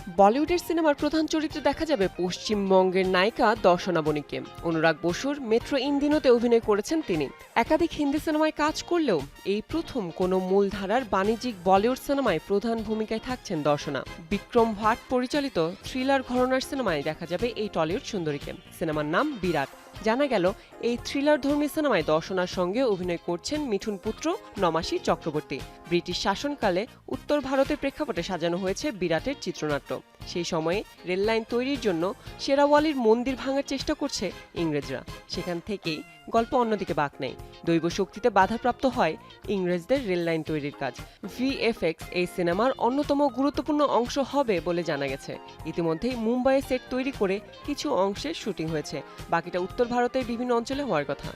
বলিউডের সিনেমার প্রধান চরিত্রে দেখা যাবে পশ্চিমবঙ্গের নায়িকা দর্শনা বণিককে। অনুরাগ বসুর মেট্রো ইন দিনোতে অভিনয় করেছেন তিনি। একাধিক হিন্দি সিনেমায় কাজ করলেও এই প্রথম কোনো মূলধারার বাণিজ্যিক বলিউড সিনেমায় প্রধান ভূমিকায় থাকছেন দর্শনা। বিক্রম ভাট পরিচালিত থ্রিলার ঘরানার সিনেমায় দেখা যাবে এই টলিউড সুন্দরীকে। সিনেমার নাম বিরাট। জানা গেল, এই থ্রিলার ধর্মী সিনেমায় দর্শনার সঙ্গে অভিনয় করছেন মিঠুন পুত্র নমাশী চক্রবর্তী। ব্রিটিশ শাসনকালে উত্তর ভারতের প্রেক্ষাপটে সাজানো হয়েছে বিরাটের চিত্রনাট্য। সেই সময়ে রেললাইন তৈরির জন্য শেরাওয়ালির মন্দির ভাঙার চেষ্টা করছে ইংরেজরা। সেখান থেকেই গল্প অন্যদিকে বাঁক নেয়। দৈব শক্তিতে বাধাপ্রাপ্ত হয় ইংরেজদের রেললাইন তৈরির কাজ। ভিএফএক্স এই সিনেমার অন্যতম গুরুত্বপূর্ণ অংশ হবে বলে জানা গেছে। ইতিমধ্যেই মুম্বাইয়ে সেট তৈরি করে কিছু অংশের শুটিং হয়েছে, বাকিটা উত্তর ভারতের বিভিন্ন অঞ্চলে হওয়ার কথা।